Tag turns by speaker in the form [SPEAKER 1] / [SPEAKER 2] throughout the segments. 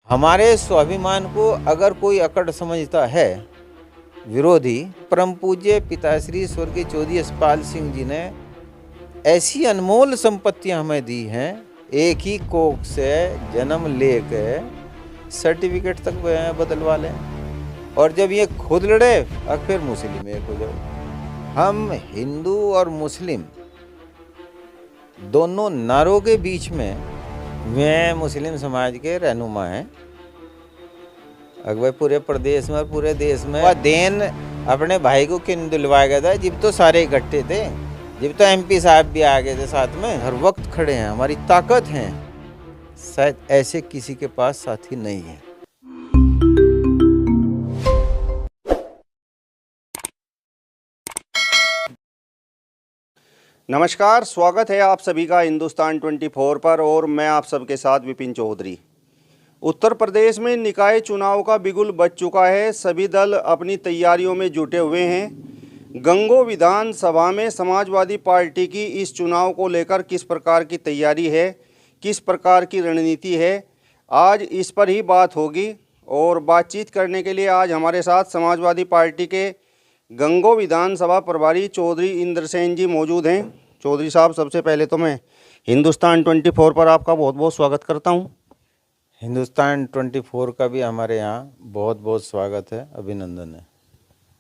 [SPEAKER 1] हमारे स्वाभिमान को अगर कोई अकड़ समझता है विरोधी, परम पूज्य पिताश्री स्वर्गीय चौधरी यशपाल सिंह जी ने ऐसी अनमोल संपत्तियां हमें दी हैं। एक ही कोख से जन्म लेके सर्टिफिकेट तक बदलवा लें, और जब ये खुद लड़े अब फिर मुस्लिम एक हो जाओ। हम हिंदू और मुस्लिम दोनों नारों के बीच में वे मुस्लिम समाज के रहनुमा हैं। अगर पूरे प्रदेश में और पूरे देश में वह देन अपने भाई को किन दिलवाया गया था, जब तो सारे इकट्ठे थे, जब तो एमपी साहब भी आ गए थे साथ में, हर वक्त खड़े हैं, हमारी ताकत है। शायद ऐसे किसी के पास साथी नहीं है।
[SPEAKER 2] नमस्कार, स्वागत है आप सभी का हिंदुस्तान 24 पर और मैं आप सबके साथ विपिन चौधरी। उत्तर प्रदेश में निकाय चुनाव का बिगुल बज चुका है। सभी दल अपनी तैयारियों में जुटे हुए हैं। गंगो विधानसभा में समाजवादी पार्टी की इस चुनाव को लेकर किस प्रकार की तैयारी है, किस प्रकार की रणनीति है, आज इस पर ही बात होगी। और बातचीत करने के लिए आज हमारे साथ समाजवादी पार्टी के गंगो विधानसभा प्रभारी चौधरी इंद्रसेन जी मौजूद हैं। चौधरी साहब, सबसे पहले तो मैं हिंदुस्तान 24 पर आपका बहुत बहुत स्वागत करता हूं।
[SPEAKER 1] हिंदुस्तान 24 का भी हमारे यहाँ बहुत बहुत स्वागत है, अभिनंदन है।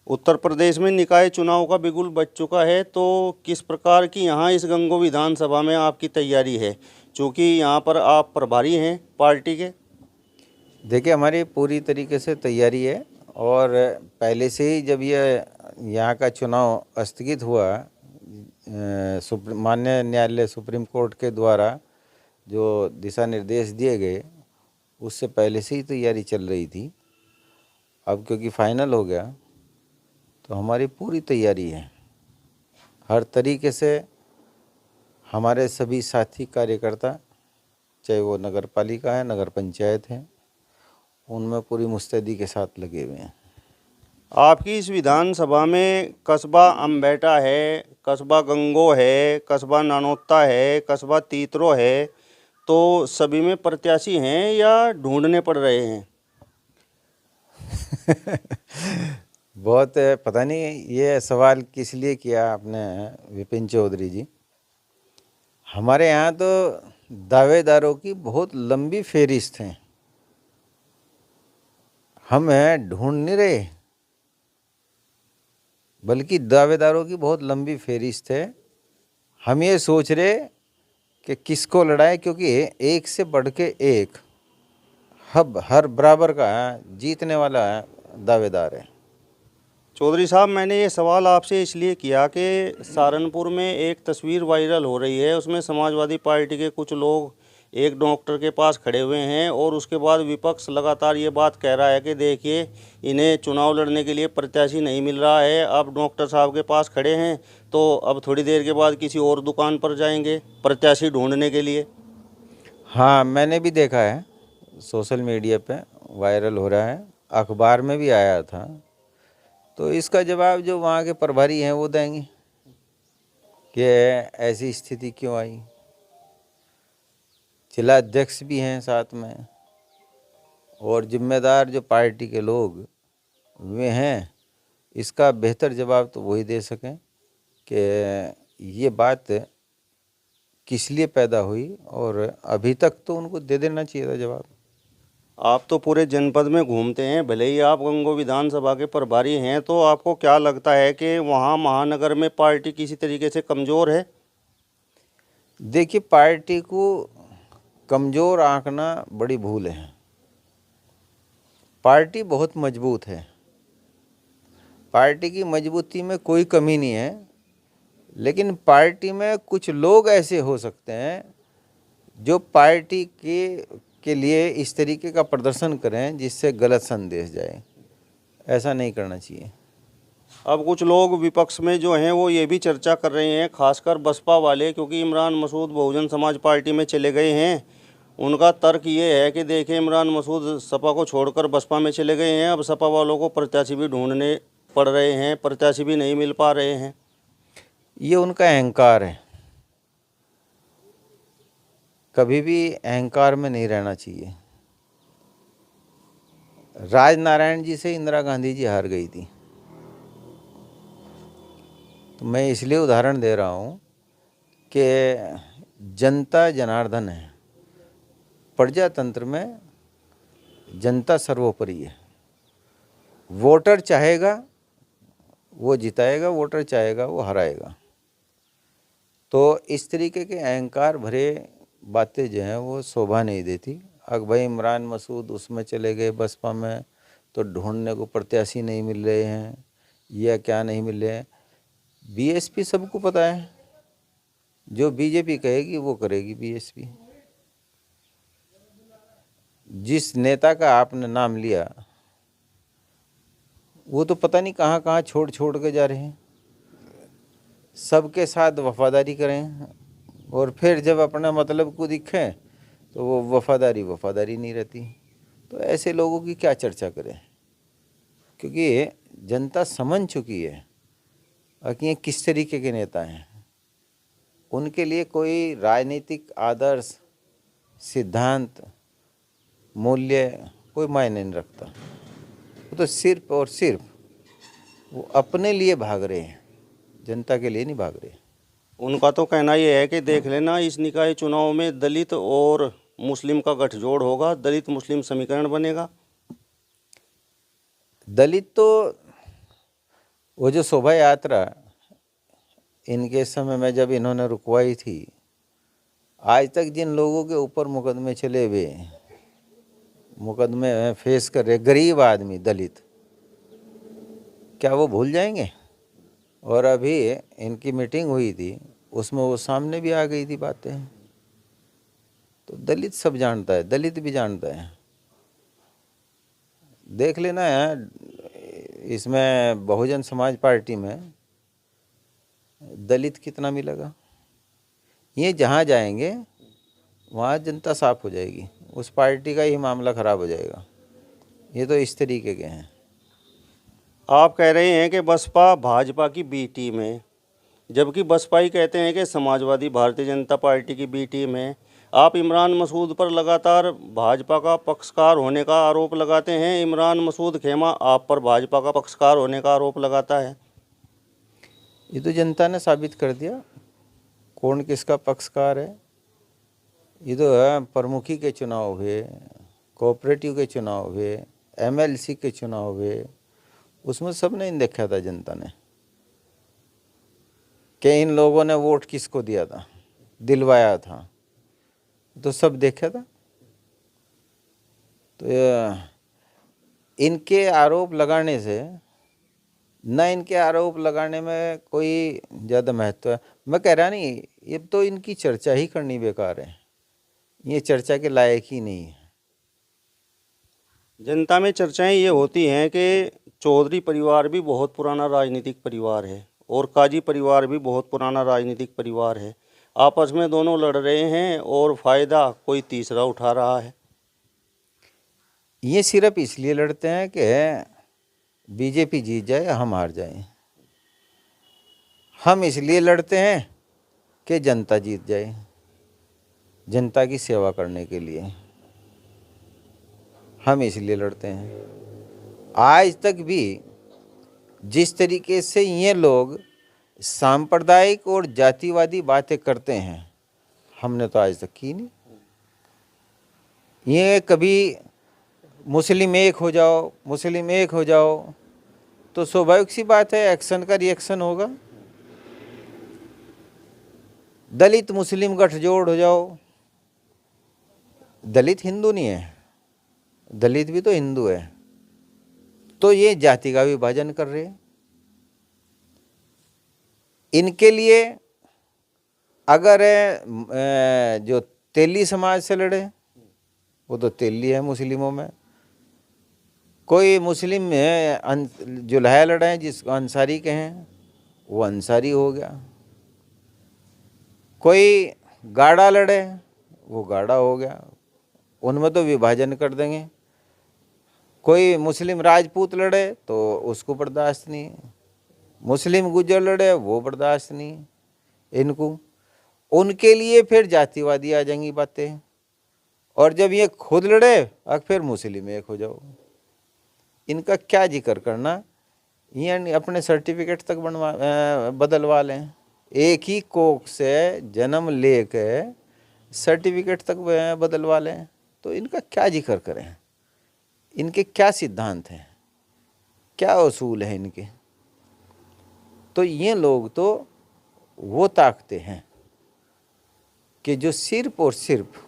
[SPEAKER 2] उत्तर प्रदेश में निकाय चुनाव का बिगुल बज चुका है, तो किस प्रकार की यहाँ इस गंगो विधानसभा में आपकी तैयारी है, चूँकि यहाँ पर आप प्रभारी हैं पार्टी के?
[SPEAKER 1] देखिए, हमारी पूरी तरीके से तैयारी है, और पहले से ही जब ये यहाँ का चुनाव स्थगित हुआ, माननीय न्यायालय सुप्रीम कोर्ट के द्वारा जो दिशा निर्देश दिए गए, उससे पहले से ही तैयारी चल रही थी। अब क्योंकि फाइनल हो गया तो हमारी पूरी तैयारी है। हर तरीके से हमारे सभी साथी कार्यकर्ता, चाहे वो नगर पालिका है, नगर पंचायत है, उनमें पूरी मुस्तैदी के साथ लगे हुए हैं।
[SPEAKER 2] आपकी इस विधानसभा में कस्बा अम्बेटा है, कस्बा गंगो है, कस्बा नानोता है, कस्बा तीतरो है, तो सभी में प्रत्याशी हैं या ढूंढने पड़ रहे हैं?
[SPEAKER 1] बहुत पता नहीं ये सवाल किस लिए किया आपने विपिन चौधरी जी। हमारे यहाँ तो दावेदारों की बहुत लंबी फेहरिस्त है। हम ढूंढ नहीं रहे, बल्कि दावेदारों की बहुत लंबी फेहरिस्त है। हम ये सोच रहे कि किसको लड़ाए, क्योंकि एक से बढ़ के एक हर बराबर का जीतने वाला दावेदार है।
[SPEAKER 2] चौधरी साहब, मैंने ये सवाल आपसे इसलिए किया कि सहारनपुर में एक तस्वीर वायरल हो रही है, उसमें समाजवादी पार्टी के कुछ लोग एक डॉक्टर के पास खड़े हुए हैं और उसके बाद विपक्ष लगातार ये बात कह रहा है कि देखिए, इन्हें चुनाव लड़ने के लिए प्रत्याशी नहीं मिल रहा है। अब डॉक्टर साहब के पास खड़े हैं तो अब थोड़ी देर के बाद किसी और दुकान पर जाएंगे प्रत्याशी ढूंढने के लिए।
[SPEAKER 1] हाँ, मैंने भी देखा है, सोशल मीडिया पे वायरल हो रहा है, अखबार में भी आया था। तो इसका जवाब जो वहाँ के प्रभारी हैं वो देंगे कि ऐसी स्थिति क्यों आई। जिला अध्यक्ष भी हैं साथ में, और जिम्मेदार जो पार्टी के लोग वे हैं, इसका बेहतर जवाब तो वही दे सकें कि ये बात किस लिए पैदा हुई, और अभी तक तो उनको दे देना चाहिए था जवाब।
[SPEAKER 2] आप तो पूरे जनपद में घूमते हैं, भले ही आप गंगो विधानसभा के प्रभारी हैं, तो आपको क्या लगता है कि वहाँ महानगर में पार्टी किसी तरीके से कमज़ोर है?
[SPEAKER 1] देखिए, पार्टी को कमज़ोर आंकना बड़ी भूल है। पार्टी बहुत मजबूत है, पार्टी की मजबूती में कोई कमी नहीं है, लेकिन पार्टी में कुछ लोग ऐसे हो सकते हैं जो पार्टी के लिए इस तरीके का प्रदर्शन करें जिससे गलत संदेश जाए। ऐसा नहीं करना चाहिए।
[SPEAKER 2] अब कुछ लोग विपक्ष में जो हैं वो ये भी चर्चा कर रहे हैं, खासकर बसपा वाले, क्योंकि इमरान मसूद बहुजन समाज पार्टी में चले गए हैं। उनका तर्क ये है कि देखिए, इमरान मसूद सपा को छोड़कर बसपा में चले गए हैं, अब सपा वालों को प्रत्याशी भी ढूंढने पड़ रहे हैं, प्रत्याशी भी नहीं मिल पा रहे हैं।
[SPEAKER 1] ये उनका अहंकार है, कभी भी अहंकार में नहीं रहना चाहिए। राजनारायण जी से इंदिरा गांधी जी हार गई थी। तो मैं इसलिए उदाहरण दे रहा हूँ कि जनता जनार्दन है। प्रजातंत्र में जनता सर्वोपरि है। वोटर चाहेगा वो जिताएगा, वोटर चाहेगा वो हराएगा। तो इस तरीके के अहंकार भरे बातें जो हैं वो शोभा नहीं देती। अब भाई इमरान मसूद उसमें चले गए बसपा में, तो ढूंढने को प्रत्याशी नहीं मिल रहे हैं या क्या नहीं मिल रहे हैं। बीएसपी सबको पता है, जो बीजेपी कहेगी वो करेगी बीएसपी। जिस नेता का आपने नाम लिया वो तो पता नहीं कहाँ कहाँ छोड़ छोड़ के जा रहे हैं। सबके साथ वफादारी करें और फिर जब अपना मतलब को दिखें तो वो वफादारी नहीं रहती। तो ऐसे लोगों की क्या चर्चा करें, क्योंकि जनता समझ चुकी है कि ये किस तरीके के नेता हैं। उनके लिए कोई राजनीतिक आदर्श, सिद्धांत, मूल्य कोई मायने नहीं रखता। वो तो सिर्फ और सिर्फ वो अपने लिए भाग रहे हैं, जनता के लिए नहीं भाग रहे।
[SPEAKER 2] उनका तो कहना ये है कि देख लेना, इस निकाय चुनाव में दलित और मुस्लिम का गठजोड़ होगा, दलित मुस्लिम समीकरण बनेगा।
[SPEAKER 1] दलित तो वो जो शोभा यात्रा इनके समय में जब इन्होंने रुकवाई थी, आज तक जिन लोगों के ऊपर मुकदमे चले हुए, मुकदमे फेस कर रहे गरीब आदमी दलित, क्या वो भूल जाएंगे? और अभी इनकी मीटिंग हुई थी उसमें वो सामने भी आ गई थी बातें। तो दलित सब जानता है, दलित भी जानता है। देख लेना है, इसमें बहुजन समाज पार्टी में दलित कितना मिलेगा। ये जहाँ जाएंगे वहाँ जनता साफ हो जाएगी, उस पार्टी का ही मामला ख़राब हो जाएगा। ये तो इस तरीके के हैं।
[SPEAKER 2] आप कह रहे हैं कि बसपा भाजपा की बी टीम है, जबकि बसपा ही कहते हैं कि समाजवादी भारतीय जनता पार्टी की बी टीम है। आप इमरान मसूद पर लगातार भाजपा का पक्षकार होने का आरोप लगाते हैं। इमरान मसूद खेमा आप पर भाजपा का पक्षकार होने का आरोप लगाता है।
[SPEAKER 1] ये तो जनता ने साबित कर दिया कौन किसका पक्षकार है। ये तो प्रमुखी के चुनाव हुए, कोऑपरेटिव के चुनाव हुए, एमएलसी के चुनाव हुए, उसमें सब नहीं देखा था जनता ने कि इन लोगों ने वोट किसको दिया था, दिलवाया था, तो सब देखा था। तो इनके आरोप लगाने से न इनके आरोप लगाने में कोई ज़्यादा महत्व है। मैं कह रहा नहीं, ये तो इनकी चर्चा ही करनी बेकार है, ये चर्चा के लायक ही नहीं है।
[SPEAKER 2] जनता में चर्चाएं ये होती हैं कि चौधरी परिवार भी बहुत पुराना राजनीतिक परिवार है और काजी परिवार भी बहुत पुराना राजनीतिक परिवार है। आपस में दोनों लड़ रहे हैं और फ़ायदा कोई तीसरा उठा रहा है।
[SPEAKER 1] ये सिर्फ इसलिए लड़ते हैं कि बीजेपी जीत जाए, हम हार जाएं। हम इसलिए लड़ते हैं कि जनता जीत जाए, जनता की सेवा करने के लिए हम इसलिए लड़ते हैं। आज तक भी जिस तरीके से ये लोग सांप्रदायिक और जातिवादी बातें करते हैं, हमने तो आज तक की नहीं। ये कभी मुस्लिम एक हो जाओ, मुस्लिम एक हो जाओ, तो स्वाभाविक सी बात है एक्शन का रिएक्शन होगा। दलित मुस्लिम गठजोड़ हो जाओ, दलित हिंदू नहीं है, दलित भी तो हिंदू है, तो ये जाति का विभाजन कर रहे हैं। इनके लिए अगर जो तेली समाज से लड़े, वो तो तेली है मुस्लिमों में। कोई मुस्लिम जुल्हा लड़े जिसको अंसारी कहें, वो अंसारी हो गया। कोई गाड़ा लड़े, वो गाड़ा हो गया। उनमें तो विभाजन कर देंगे। कोई मुस्लिम राजपूत लड़े तो उसको बर्दाश्त नहीं, मुस्लिम गुज्जर लड़े वो बर्दाश्त नहीं इनको। उनके लिए फिर जातिवादी आ जाएंगी बातें, और जब ये खुद लड़े अब फिर मुस्लिम एक हो जाओ। इनका क्या जिक्र करना, यानी अपने सर्टिफिकेट तक बदलवा लें। एक ही कोख से जन्म लेके सर्टिफिकेट तक बदलवा लें, तो इनका क्या जिक्र करें। इनके क्या सिद्धांत हैं, क्या उसूल है इनके। तो ये लोग तो वो ताकते हैं कि जो सिर्फ और सिर्फ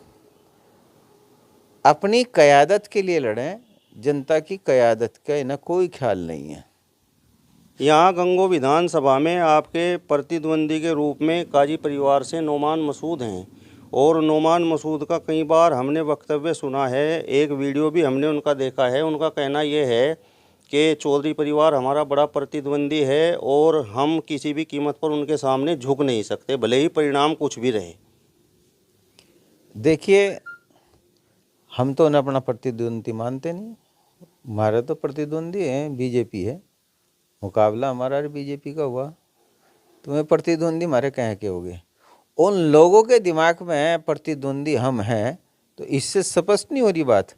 [SPEAKER 1] अपनी क़यादत के लिए लड़ें, जनता की क़यादत का इन्हें कोई ख्याल नहीं है।
[SPEAKER 2] यहाँ गंगो विधानसभा में आपके प्रतिद्वंदी के रूप में काजी परिवार से नोमान मसूद हैं, और नोमान मसूद का कई बार हमने वक्तव्य सुना है, एक वीडियो भी हमने उनका देखा है। उनका कहना यह है कि चौधरी परिवार हमारा बड़ा प्रतिद्वंदी है और हम किसी भी कीमत पर उनके सामने झुक नहीं सकते, भले ही परिणाम कुछ भी रहे।
[SPEAKER 1] देखिए, हम तो उन्हें अपना प्रतिद्वंदी मानते नहीं। हमारा तो प्रतिद्वंदी है बीजेपी है, मुकाबला हमारा और बीजेपी का हुआ, तुम्हें प्रतिद्वंदी हमारे कहाँ के हो गए। उन लोगों के दिमाग में प्रतिद्वंदी हम हैं, तो इससे स्पष्ट नहीं हो रही बात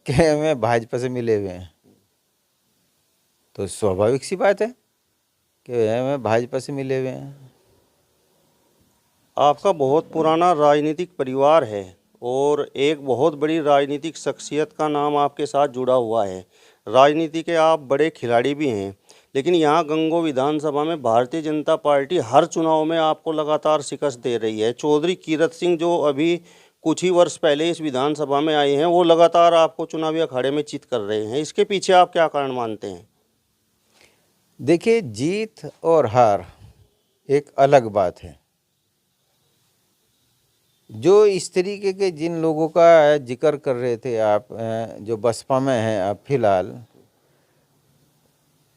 [SPEAKER 1] कि हमें भाजपा से मिले हुए हैं। तो स्वाभाविक सी बात है कि हमें भाजपा से मिले हुए हैं।
[SPEAKER 2] आपका बहुत पुराना राजनीतिक परिवार है और एक बहुत बड़ी राजनीतिक शख्सियत का नाम आपके साथ जुड़ा हुआ है। राजनीति के आप बड़े खिलाड़ी भी हैं, लेकिन यहाँ गंगो विधानसभा में भारतीय जनता पार्टी हर चुनाव में आपको लगातार शिकस्त दे रही है। चौधरी कीरत सिंह जो अभी कुछ ही वर्ष पहले इस विधानसभा में आए हैं, वो लगातार आपको चुनावी अखाड़े में चित कर रहे हैं। इसके पीछे आप क्या कारण मानते हैं?
[SPEAKER 1] देखिए, जीत और हार एक अलग बात है। जो इस तरीके के जिन लोगों का जिक्र कर रहे थे आप, जो बसपा में हैं अब फिलहाल,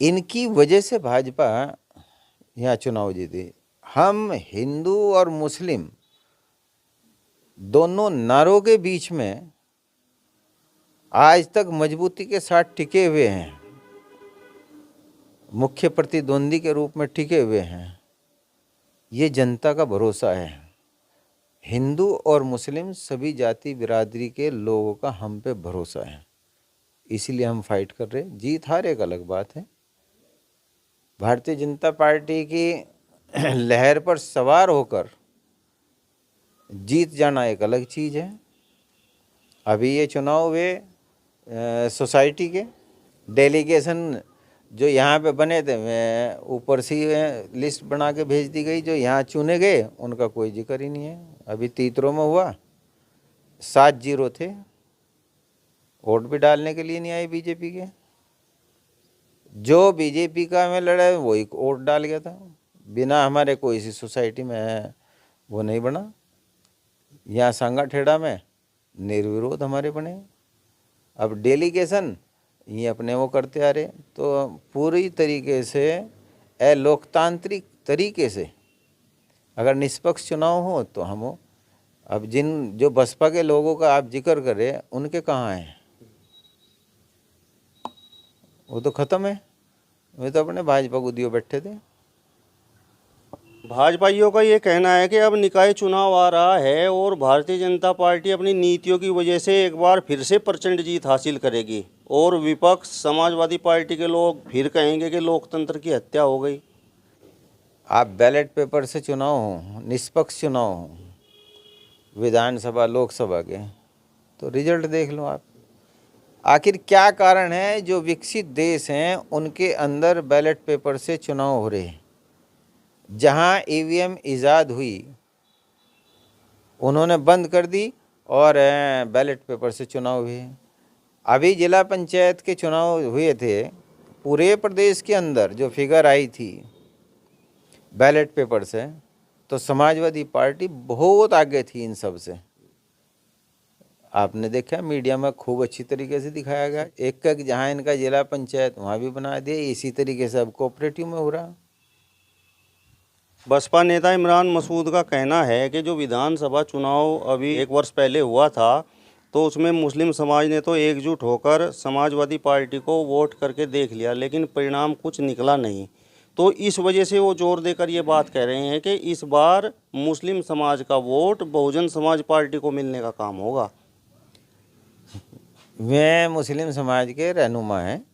[SPEAKER 1] इनकी वजह से भाजपा यहाँ चुनाव जीती। हम हिंदू और मुस्लिम दोनों नारों के बीच में आज तक मजबूती के साथ टिके हुए हैं, मुख्य प्रतिद्वंदी के रूप में टिके हुए हैं। ये जनता का भरोसा है। हिंदू और मुस्लिम सभी जाति बिरादरी के लोगों का हम पे भरोसा है, इसीलिए हम फाइट कर रहे हैं। जीत हार एक अलग बात है। भारतीय जनता पार्टी की लहर पर सवार होकर जीत जाना एक अलग चीज़ है। अभी ये चुनाव हुए सोसाइटी के डेलीगेशन जो यहाँ पे बने थे, मैं ऊपर से लिस्ट बना के भेज दी गई। जो यहाँ चुने गए उनका कोई जिक्र ही नहीं है। अभी तीतरों में हुआ 7-0 थे, वोट भी डालने के लिए नहीं आए बीजेपी के। जो बीजेपी का में लड़ा वही वोट डाल गया था, बिना हमारे कोई सी सोसाइटी में वो नहीं बना। यहाँ सांगा ठेड़ा में निर्विरोध हमारे बने। अब डेलीगेशन ये अपने वो करते आ रहे। तो पूरी तरीके से अलोकतांत्रिक तरीके से अगर निष्पक्ष चुनाव हो तो हम हो। अब जो बसपा के लोगों का आप जिक्र कर रहे हैं, उनके कहाँ हैं? वो तो ख़त्म है। वे तो अपने भाजपा को दियो बैठे थे।
[SPEAKER 2] भाजपाइयों का ये कहना है कि अब निकाय चुनाव आ रहा है और भारतीय जनता पार्टी अपनी नीतियों की वजह से एक बार फिर से प्रचंड जीत हासिल करेगी, और विपक्ष समाजवादी पार्टी के लोग फिर कहेंगे कि लोकतंत्र की हत्या हो गई।
[SPEAKER 1] आप बैलेट पेपर से चुनाव हो, निष्पक्ष चुनाव हो विधानसभा लोकसभा के, तो रिजल्ट देख लो आप। आखिर क्या कारण है जो विकसित देश हैं उनके अंदर बैलेट पेपर से चुनाव हो रहे हैं? जहां ईवीएम ईजाद हुई उन्होंने बंद कर दी और बैलेट पेपर से चुनाव हुए। अभी जिला पंचायत के चुनाव हुए थे, पूरे प्रदेश के अंदर जो फिगर आई थी बैलेट पेपर से, तो समाजवादी पार्टी बहुत आगे थी इन सब से। आपने देखा मीडिया में खूब अच्छी तरीके से दिखाया गया। एक जहां इनका जिला पंचायत वहां भी बना दिया। इसी तरीके से अब कोऑपरेटिव में हो रहा।
[SPEAKER 2] बसपा नेता इमरान मसूद का कहना है कि जो विधानसभा चुनाव अभी 1 वर्ष पहले हुआ था, तो उसमें मुस्लिम समाज ने तो एकजुट होकर समाजवादी पार्टी को वोट करके देख लिया, लेकिन परिणाम कुछ निकला नहीं। तो इस वजह से वो जोर देकर ये बात कह रहे हैं कि इस बार मुस्लिम समाज का वोट बहुजन समाज पार्टी को मिलने का काम होगा।
[SPEAKER 1] वे मुस्लिम समाज के रहनुमा हैं।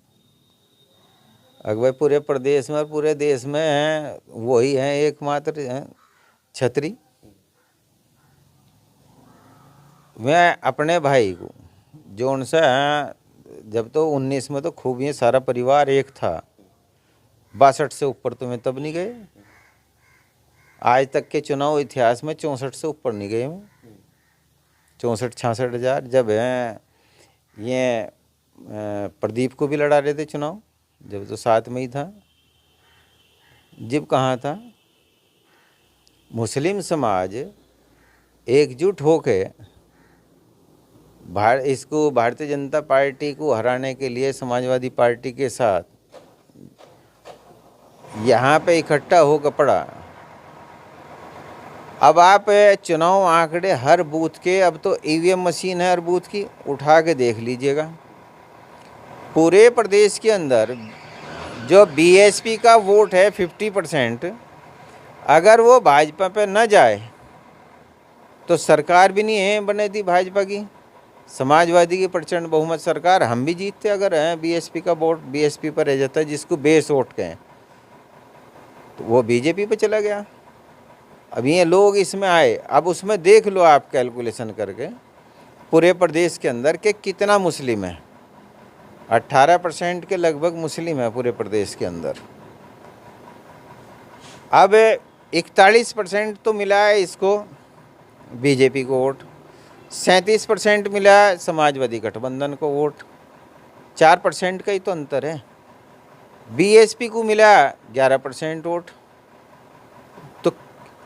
[SPEAKER 1] अगर पूरे प्रदेश में और पूरे देश में हैं, वही हैं एकमात्र हैं छतरी। मैं अपने भाई को जो उनसे जब तो 19 में तो खूब ये सारा परिवार एक था, 62 से ऊपर तो मैं तब नहीं गए। आज तक के चुनाव इतिहास में 64 से ऊपर नहीं गए मैं। 64-66 हज़ार जब है ये प्रदीप को भी लड़ा रहे थे चुनाव, जब तो साथ में ही था। जब कहाँ था मुस्लिम समाज एकजुट होके इसको भारतीय जनता पार्टी को हराने के लिए समाजवादी पार्टी के साथ यहाँ पे इकट्ठा होकर पड़ा। अब आप चुनाव आंकड़े हर बूथ के, अब तो ईवीएम मशीन है हर बूथ की, उठा के देख लीजिएगा। पूरे प्रदेश के अंदर जो बीएसपी का वोट है 50%, अगर वो भाजपा पे न जाए तो सरकार भी नहीं है बने थी भाजपा की, समाजवादी की प्रचंड बहुमत सरकार हम भी जीतते अगर हैं बीएसपी का वोट बीएसपी पर रह जाता है, जिसको बेस वोट कहें, तो वो बीजेपी पे चला गया। अब ये लोग इसमें आए, अब उसमें देख लो आप कैलकुलेशन करके पूरे प्रदेश के अंदर के कितना मुस्लिम है। 18% के लगभग मुस्लिम है पूरे प्रदेश के अंदर। अब 41% तो मिला है इसको बीजेपी को वोट, 37% मिला है समाजवादी गठबंधन को वोट, 4% का ही तो अंतर है। बीएसपी को मिला 11% वोट। तो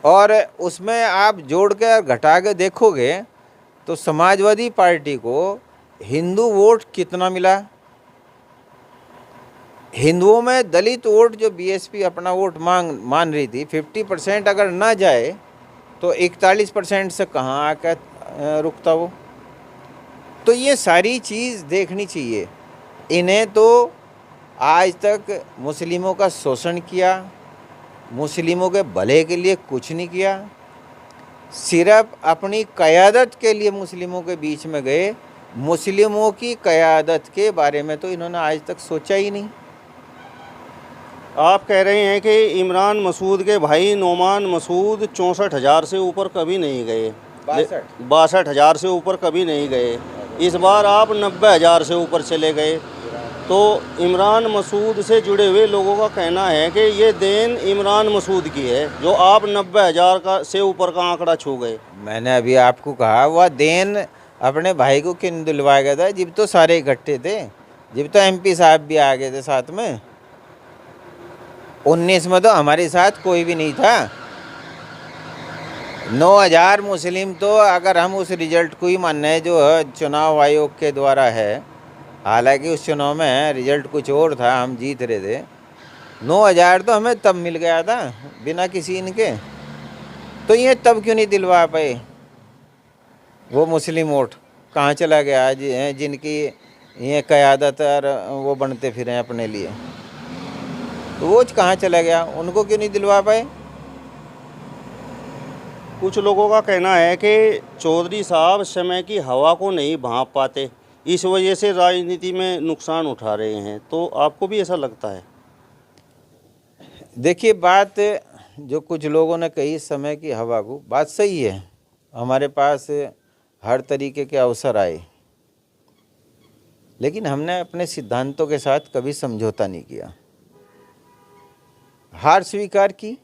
[SPEAKER 1] और उसमें आप जोड़ के घटा के देखोगे तो समाजवादी पार्टी को हिंदू वोट कितना मिला। हिंदुओं में दलित वोट जो बीएसपी अपना वोट मान रही थी 50% अगर ना जाए तो 41% से कहाँ आकर रुकता वो। तो ये सारी चीज़ देखनी चाहिए। इन्हें तो आज तक मुस्लिमों का शोषण किया, मुस्लिमों के भले के लिए कुछ नहीं किया, सिर्फ अपनी क़यादत के लिए मुस्लिमों के बीच में गए। मुस्लिमों की क़यादत के बारे में तो इन्होंने आज तक सोचा ही नहीं।
[SPEAKER 2] आप कह रहे हैं कि इमरान मसूद के भाई नोमान मसूद 64,000 से ऊपर कभी नहीं गए, 62,000 से ऊपर कभी नहीं गए। इस बार आप 90,000 से ऊपर चले गए। तो इमरान मसूद से जुड़े हुए लोगों का कहना है कि ये देन इमरान मसूद की है जो आप 90,000 का से ऊपर का आंकड़ा छू गए।
[SPEAKER 1] मैंने अभी आपको कहा वह देन अपने भाई को क्यों दिलवाया गया था, जब तो सारे इकट्ठे थे, जब तो एमपी साहब भी आ गए थे साथ में। 19 में तो हमारे साथ कोई भी नहीं था। 9,000 मुस्लिम तो अगर हम उस रिजल्ट को ही मानना है जो चुनाव आयोग के द्वारा है, हालांकि उस चुनाव में रिजल्ट कुछ और था, हम जीत रहे थे। 9,000 तो हमें तब मिल गया था बिना किसी इनके, तो ये तब क्यों नहीं दिलवा पाए। वो मुस्लिम वोट कहाँ चला गया आज जिनकी ये क़यादत और वो बनते फिरे अपने लिए, तो वो कहाँ चला गया, उनको क्यों नहीं दिलवा पाए।
[SPEAKER 2] कुछ लोगों का कहना है कि चौधरी साहब समय की हवा को नहीं भांप पाते, इस वजह से राजनीति में नुकसान उठा रहे हैं। तो आपको भी ऐसा लगता है?
[SPEAKER 1] देखिए, बात जो कुछ लोगों ने कही समय की हवा को, बात सही है। हमारे पास हर तरीके के अवसर आए, लेकिन हमने अपने सिद्धांतों के साथ कभी समझौता नहीं किया। हार स्वीकार की,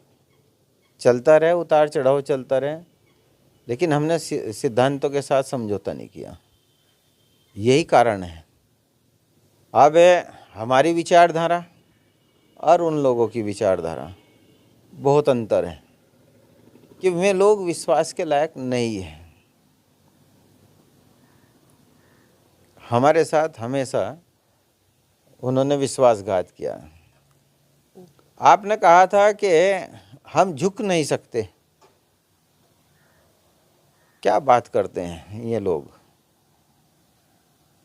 [SPEAKER 1] चलता रहे, उतार चढ़ाव चलता रहे, लेकिन हमने सिद्धांतों के साथ समझौता नहीं किया। यही कारण है। अब हमारी विचारधारा और उन लोगों की विचारधारा बहुत अंतर है कि वे लोग विश्वास के लायक नहीं है। हमारे साथ हमेशा उन्होंने विश्वासघात किया। आपने कहा था कि हम झुक नहीं सकते। क्या बात करते हैं ये लोग।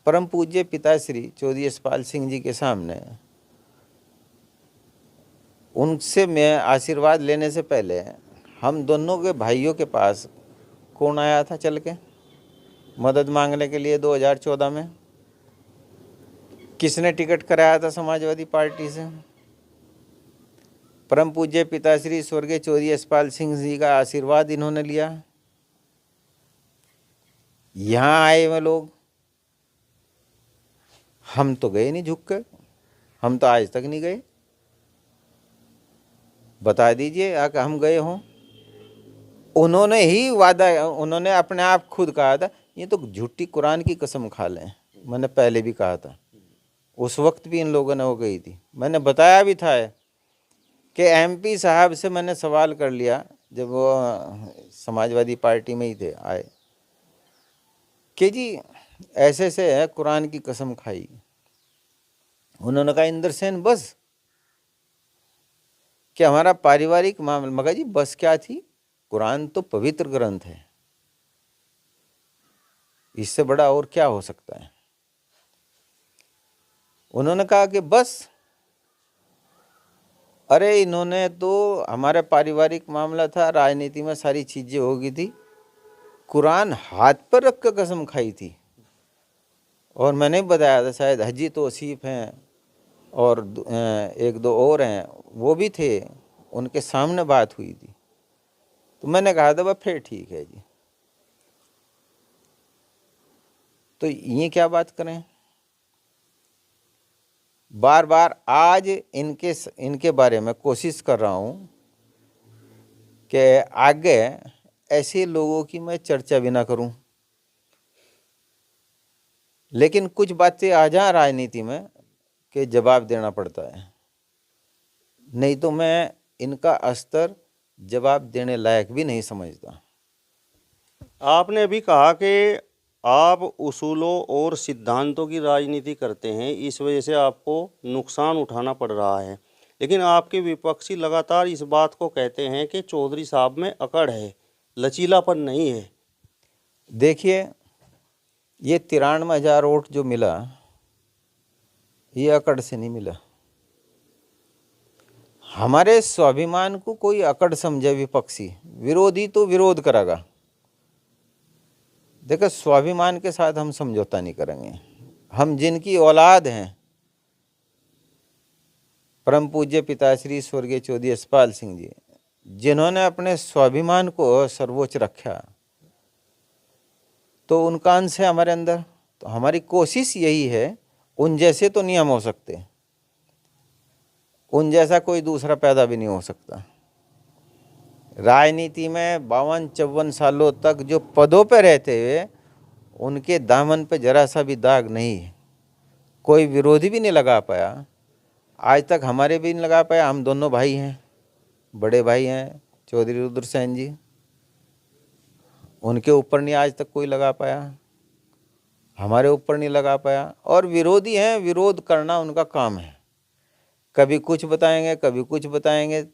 [SPEAKER 1] परम पूज्य पिताश्री चौधरी यशपाल सिंह जी के सामने उनसे मैं आशीर्वाद लेने से पहले हम दोनों के भाइयों के पास कौन आया था चल के मदद मांगने के लिए 2014 में? किसने टिकट कराया था समाजवादी पार्टी से? परम पूज्य पिताश्री स्वर्गीय चौधरी यशपाल सिंह जी का आशीर्वाद इन्होंने लिया। यहाँ आए हुए लोग, हम तो गए नहीं झुक कर, हम तो आज तक नहीं गए। बता दीजिए आकर हम गए हों। उन्होंने ही वादा, उन्होंने अपने आप खुद कहा था, ये तो झूठी कुरान की कसम खा लें। मैंने पहले भी कहा था, उस वक्त भी इन लोगों ने वो गई थी। मैंने बताया भी था कि एमपी साहब से मैंने सवाल कर लिया, जब वो समाजवादी पार्टी में ही थे, आए कि जी ऐसे से है कुरान की कसम खाई। उन्होंने कहा इंद्रसेन बस कि हमारा पारिवारिक मामला। मगर जी बस क्या थी, कुरान तो पवित्र ग्रंथ है, इससे बड़ा और क्या हो सकता है। उन्होंने कहा कि बस, अरे इन्होंने तो हमारा पारिवारिक मामला था, राजनीति में सारी चीजें हो गई थी, कुरान हाथ पर रख कर कसम खाई थी। और मैंने बताया था, शायद हजी तौसीफ हैं और एक दो और हैं, वो भी थे, उनके सामने बात हुई थी। तो मैंने कहा था वह फिर ठीक है जी। तो ये क्या बात करें, बार बार आज इनके बारे में कोशिश कर रहा हूं कि आगे ऐसे लोगों की मैं चर्चा भी ना करूं, लेकिन कुछ बातें आ जाए राजनीति में कि जवाब देना पड़ता है, नहीं तो मैं इनका स्तर जवाब देने लायक भी नहीं समझता।
[SPEAKER 2] आपने अभी कहा कि आप उसूलों और सिद्धांतों की राजनीति करते हैं, इस वजह से आपको नुकसान उठाना पड़ रहा है, लेकिन आपके विपक्षी लगातार इस बात को कहते हैं कि चौधरी साहब में अकड़ है, लचीलापन नहीं है।
[SPEAKER 1] देखिए, ये 93,000 वोट जो मिला, ये अकड़ से नहीं मिला। हमारे स्वाभिमान को कोई अकड़ समझे विपक्षी, विरोधी तो विरोध करेगा। देखो, स्वाभिमान के साथ हम समझौता नहीं करेंगे। हम जिनकी औलाद हैं, परम पूज्य पिताश्री स्वर्गीय चौधरी यशपाल सिंह जी, जिन्होंने अपने स्वाभिमान को सर्वोच्च रखा, तो उनका अंश है हमारे अंदर। तो हमारी कोशिश यही है, उन जैसे तो नहीं हम हो सकते, उन जैसा कोई दूसरा पैदा भी नहीं हो सकता। राजनीति में 52-54 सालों तक जो पदों पर रहते हुए, उनके दामन पे जरा सा भी दाग नहीं है, कोई विरोधी भी नहीं लगा पाया, आज तक हमारे भी नहीं लगा पाया। हम दोनों भाई हैं, बड़े भाई हैं चौधरी रुद्रसेन जी, उनके ऊपर नहीं आज तक कोई लगा पाया, हमारे ऊपर नहीं लगा पाया। और विरोधी हैं, विरोध करना उनका काम है, कभी कुछ बताएंगे कभी कुछ बताएंगे,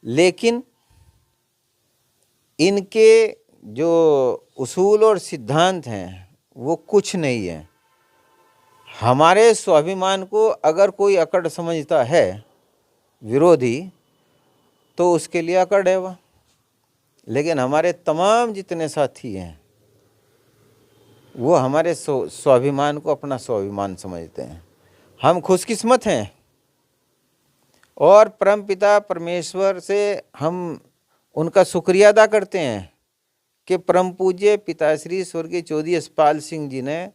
[SPEAKER 1] लेकिन इनके जो उसूल और सिद्धांत हैं वो कुछ नहीं है। हमारे स्वाभिमान को अगर कोई अकड़ समझता है विरोधी, तो उसके लिए अकड़ है वह, लेकिन हमारे तमाम जितने साथी हैं वो हमारे स्वाभिमान को अपना स्वाभिमान समझते हैं। हम खुशकिस्मत हैं और परमपिता परमेश्वर से हम उनका शुक्रिया अदा करते हैं कि परम पूज्य पिताश्री स्वर्गीय चौधरी यशपाल सिंह जी ने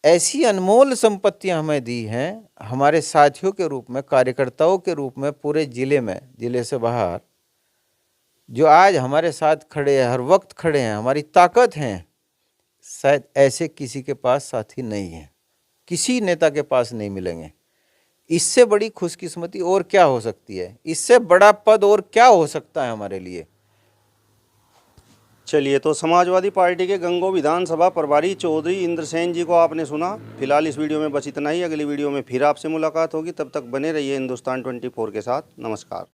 [SPEAKER 1] ऐसी अनमोल संपत्तियां हमें दी हैं, हमारे साथियों के रूप में, कार्यकर्ताओं के रूप में, पूरे ज़िले में, ज़िले से बाहर, जो आज हमारे साथ खड़े हैं, हर वक्त खड़े हैं, हमारी ताकत हैं। शायद ऐसे किसी के पास साथी नहीं है, किसी नेता के पास नहीं मिलेंगे। इससे बड़ी खुशकिस्मती और क्या हो सकती है, इससे बड़ा पद और क्या हो सकता है हमारे लिए।
[SPEAKER 2] चलिए, तो समाजवादी पार्टी के गंगो विधानसभा प्रभारी चौधरी इंद्रसेन जी को आपने सुना। फिलहाल इस वीडियो में बस इतना ही। अगली वीडियो में फिर आपसे मुलाकात होगी, तब तक बने रहिए हिंदुस्तान 24 के साथ। नमस्कार।